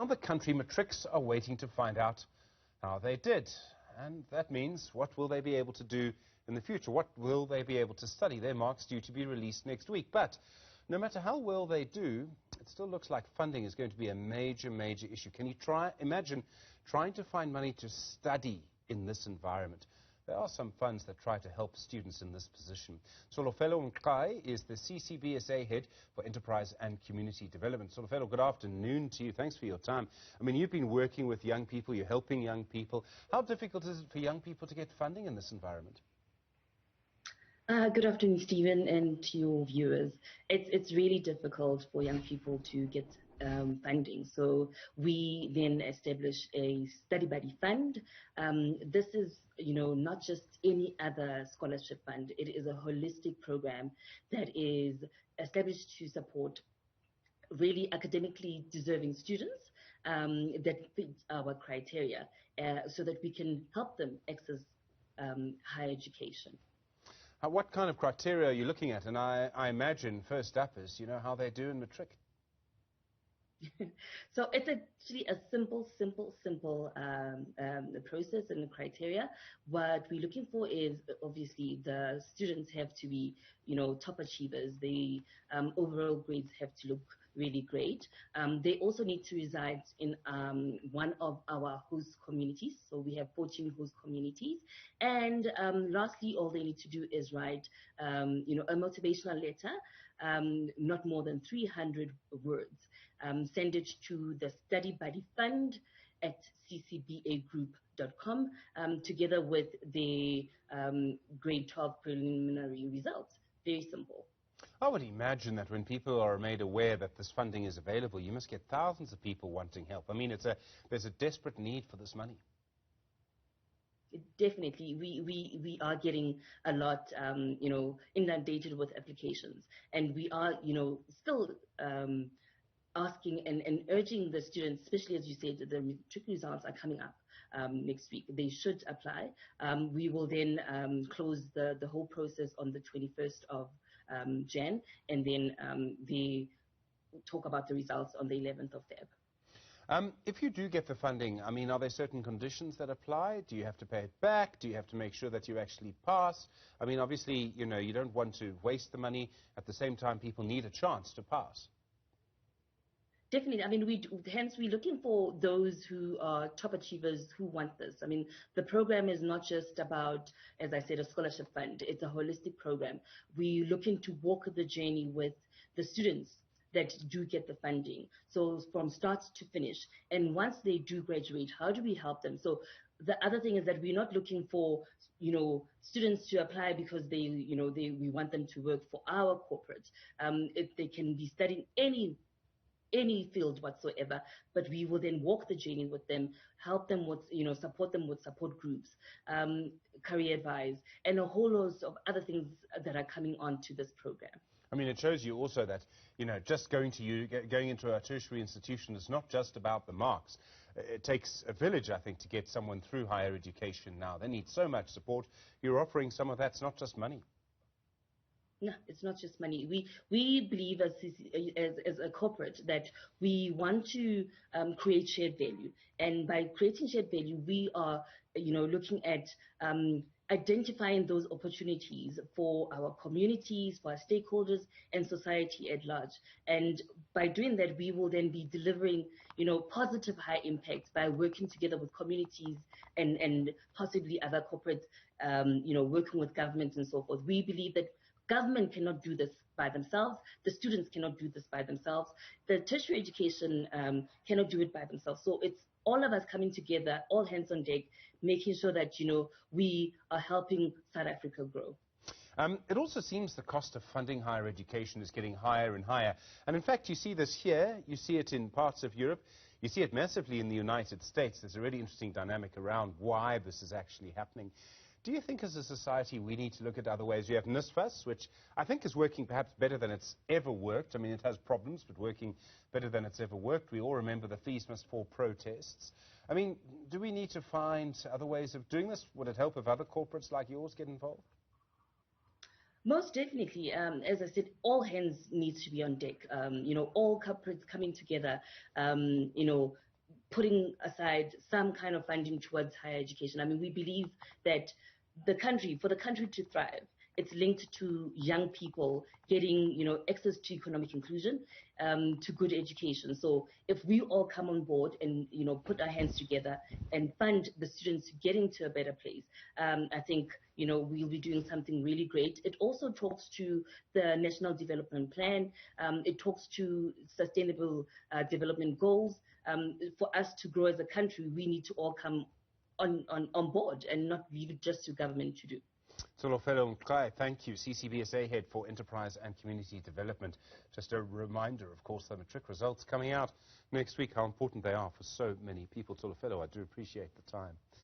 Around the country, matrics are waiting to find out how they did. And that means, what will they be able to do in the future? What will they be able to study? Their marks due to be released next week. But no matter how well they do, it still looks like funding is going to be a major, major issue. Can you imagine trying to find money to study in this environment? There are some funds that try to help students in this position. Solofelo Mkai is the CCBSA head for Enterprise and Community Development. Solofelo, good afternoon to you. Thanks for your time. I mean, you've been working with young people, you're helping young people. How difficult is it for young people to get funding in this environment? Good afternoon, Stephen, and to your viewers. It's really difficult for young people to get funding. So we then establish a study buddy fund. This is, not just any other scholarship fund. It is a holistic program that is established to support really academically deserving students that fit our criteria so that we can help them access higher education. What kind of criteria are you looking at? And I imagine first up is, how they do in matric. So it's actually a simple process and criteria. What we're looking for is obviously the students have to be, top achievers. The overall grades have to look really great. They also need to reside in one of our host communities. So we have 14 host communities. And lastly, all they need to do is write, a motivational letter, not more than 300 words. Send it to the Study Buddy Fund at ccbagroup.com together with the grade 12 preliminary results. Very simple. I would imagine that when people are made aware that this funding is available, you must get thousands of people wanting help. I mean, there's a desperate need for this money. Definitely, we are getting a lot, inundated with applications, and we are, still asking and urging the students, especially as you said, the matric results are coming up next week. They should apply. We will then close the whole process on the 21st of Jan, and then they talk about the results on the 11th of Feb. If you do get the funding, I mean, are there certain conditions that apply? Do you have to pay it back? Do you have to make sure that you actually pass? I mean, obviously, you don't want to waste the money. At the same time, people need a chance to pass. Definitely. I mean, hence we're looking for those who are top achievers who want this. I mean, the program is not just about, as I said, a scholarship fund. It's a holistic program. We're looking to walk the journey with the students that do get the funding. So from start to finish. And once they do graduate, how do we help them? So the other thing is that we're not looking for, students to apply because we want them to work for our corporate. If they can be studying any field whatsoever, but we will then walk the journey with them, help them with, support them with support groups, career advice, and a whole host of other things that are coming on to this program. I mean, it shows you also that, just going into a tertiary institution is not just about the marks. It takes a village, I think, to get someone through higher education now. They need so much support. You're offering some of that. It's not just money. No, it's not just money. We believe as a corporate that we want to create shared value. And by creating shared value, we are, looking at identifying those opportunities for our communities, for our stakeholders, and society at large. And by doing that, we will then be delivering, positive high impacts by working together with communities and possibly other corporates, working with governments and so forth. We believe that government cannot do this by themselves. The students cannot do this by themselves. The tertiary education cannot do it by themselves. So it's all of us coming together, all hands on deck, making sure that, we are helping South Africa grow. It also seems the cost of funding higher education is getting higher and higher. And in fact, you see this here. You see it in parts of Europe. You see it massively in the United States. There's a really interesting dynamic around why this is actually happening. Do you think as a society we need to look at other ways? You have NSFAS, which I think is working perhaps better than it's ever worked. I mean, it has problems, but working better than it's ever worked. We all remember the Fees Must Fall protests. I mean, do we need to find other ways of doing this? Would it help if other corporates like yours get involved? Most definitely. As I said, all hands needs to be on deck. All corporates coming together, putting aside some kind of funding towards higher education. I mean, we believe that for the country to thrive, it's linked to young people getting, access to economic inclusion, to good education. So if we all come on board and, put our hands together and fund the students getting to a better place, I think, we'll be doing something really great. It also talks to the National Development Plan. It talks to sustainable development goals. For us to grow as a country, we need to all come on board and not leave it just to government to do. Tsolofelo Mqai, thank you. CCBSA Head for Enterprise and Community Development. Just a reminder, of course, the matric results coming out next week, how important they are for so many people. Tsolofelo, I do appreciate the time.